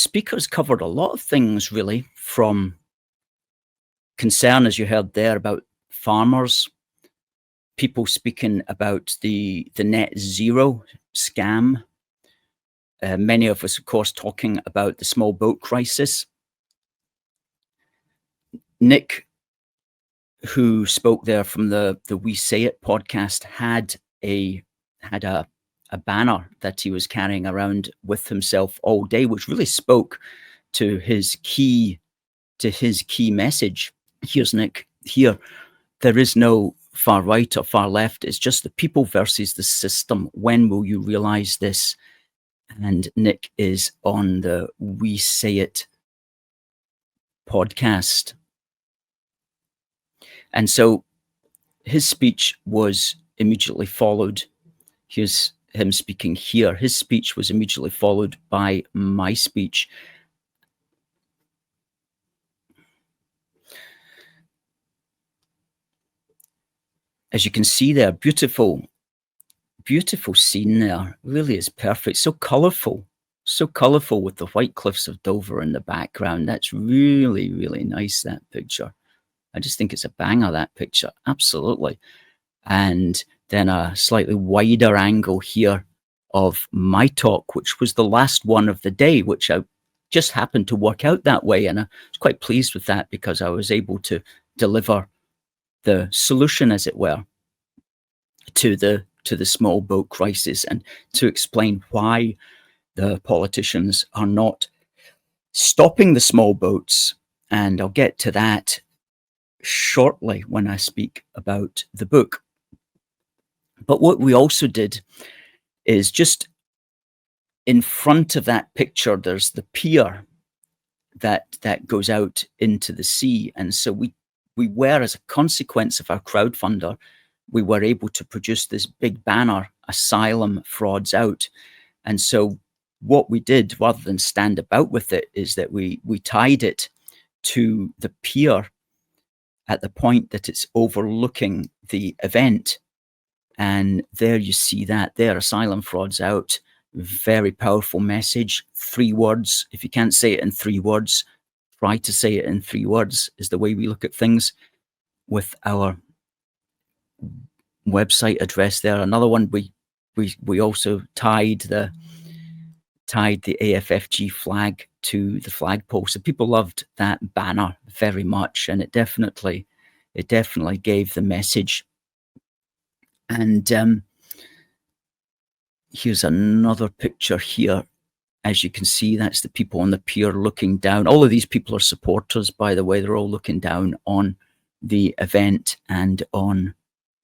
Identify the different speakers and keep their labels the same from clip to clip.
Speaker 1: speakers covered a lot of things, really, from concern, as you heard there, about farmers, people speaking about the net zero scam. Many of us, of course, talking about the small boat crisis. Nick, who spoke there from the We Say It podcast, had a banner that he was carrying around with himself all day, which really spoke to his key message. Here's Nick here. There is no far right or far left. It's just the people versus the system. When will you realize this? And Nick is on the We Say It podcast. And so his speech was immediately followed. Here's him speaking here. His speech was immediately followed by my speech. As you can see there, beautiful scene there. Really is perfect. So colourful with the white cliffs of Dover in the background. That's really, really nice, that picture. I just think it's a banger, that picture. Absolutely. And then a slightly wider angle here of my talk, which was the last one of the day, which I just happened to work out that way. And I was quite pleased with that because I was able to deliver the solution, as it were, to the small boat crisis, and to explain why the politicians are not stopping the small boats. And I'll get to that shortly when I speak about the book. But what we also did is, just in front of that picture, there's the pier that goes out into the sea. And so we were, as a consequence of our crowdfunder, we were able to produce this big banner, "Asylum Frauds Out." And so what we did, rather than stand about with it, is that we tied it to the pier at the point that it's overlooking the event. And there you see that there, "Asylum Frauds Out." Very powerful message. 3 words. If you can't say it in 3 words, try to say it in 3 words, is the way we look at things with our website address there. Another one, we also tied the AFFG flag to the flagpole. So people loved that banner very much, and it definitely gave the message. And here's another picture here. As you can see, that's the people on the pier looking down. All of these people are supporters, by the way. They're all looking down on the event and on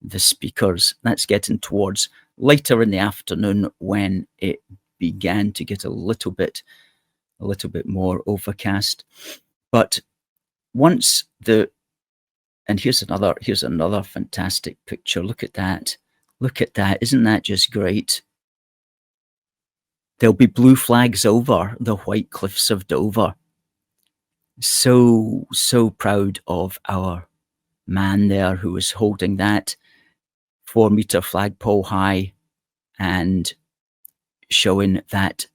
Speaker 1: the speakers. That's getting towards later in the afternoon, when it began to get a little bit more overcast. But once and here's another fantastic picture. Look at that. Isn't that just great? There'll be blue flags over the white cliffs of Dover. So proud of our man there, who was holding that 4-meter flagpole high and showing that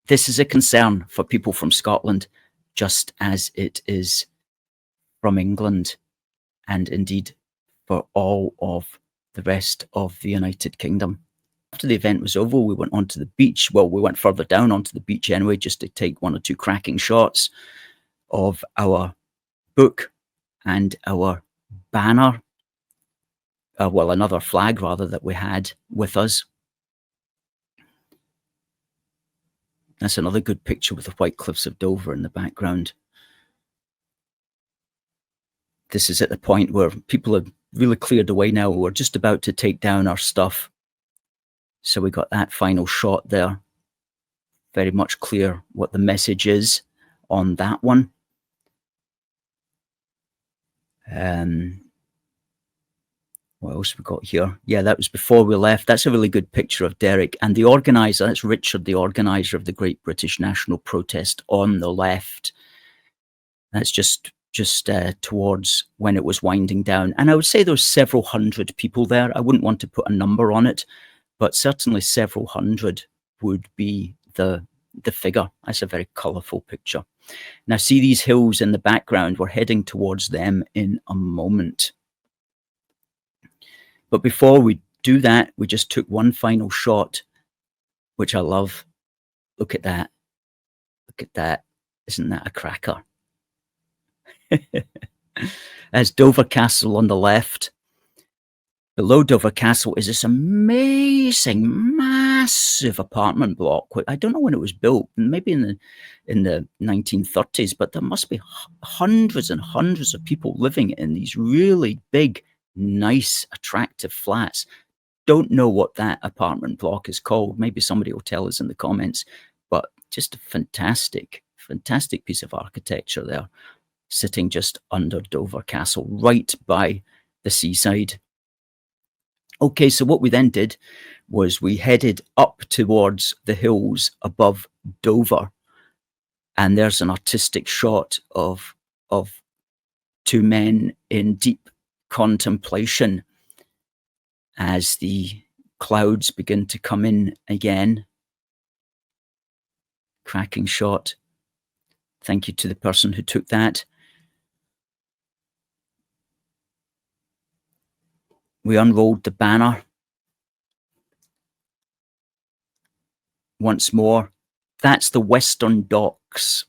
Speaker 1: this is a concern for people from Scotland, just as it is from England, and indeed for all of the rest of the United Kingdom. After the event was over, we went onto the beach. Well, we went further down onto the beach anyway, just to take 1 or 2 cracking shots of our book and our banner. Well, another flag, rather, that we had with us. That's another good picture with the white cliffs of Dover in the background. This is at the point where people have really cleared away now. We're just about to take down our stuff. So we got that final shot there. Very much clear what the message is on that one. What else we got here? Yeah, that was before we left. That's a really good picture of Derek and the organizer. That's Richard, the organizer of the Great British National Protest, on the left. That's just towards when it was winding down. And I would say there was several hundred people there. I wouldn't want to put a number on it, but certainly several hundred would be the the figure. That's a very colourful picture. Now see these hills in the background? We're heading towards them in a moment. But before we do that, we just took one final shot, which I love. Look at that. Look at that. Isn't that a cracker? There's Dover Castle on the left. Below Dover Castle is this amazing, massive apartment block. I don't know when it was built, maybe in the 1930s, but there must be hundreds and hundreds of people living in these really big, nice, attractive flats. Don't know what that apartment block is called. Maybe somebody will tell us in the comments, but just a fantastic, fantastic piece of architecture there, sitting just under Dover Castle, right by the seaside. Okay, so what we then did was we headed up towards the hills above Dover, and there's an artistic shot of two men in deep contemplation as the clouds begin to come in again. Cracking shot. Thank you to the person who took that. We unrolled the banner once more. That's the Western Docks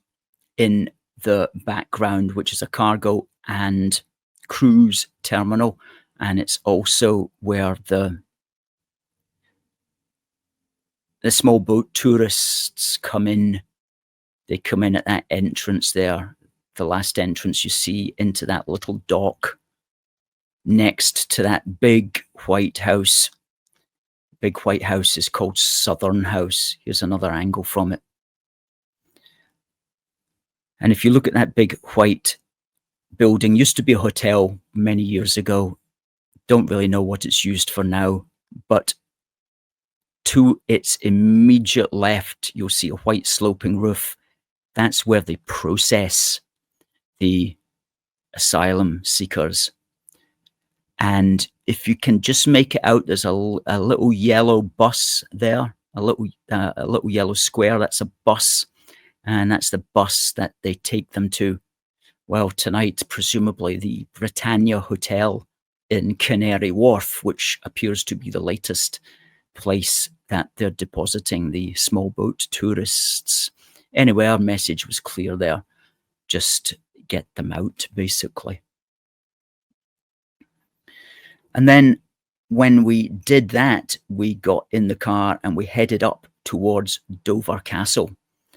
Speaker 1: in the background, which is a cargo and cruise terminal. And it's also where the small boat tourists come in. They come in at that entrance there, the last entrance you see into that little dock next to that big white house. Big white house is called Southern House. Here's another angle from it. And if you look at that big white building, used to be a hotel many years ago. Don't really know what it's used for now, but to its immediate left, you'll see a white sloping roof. That's where they process the asylum seekers. And if you can just make it out, there's a little yellow bus there, a little yellow square. That's a bus, and that's the bus that they take them to. Well, tonight, presumably the Britannia Hotel in Canary Wharf, which appears to be the latest place that they're depositing the small boat tourists. Anyway, our message was clear there. Just get them out, basically. And then when we did that, we got in the car and we headed up towards Dover Castle.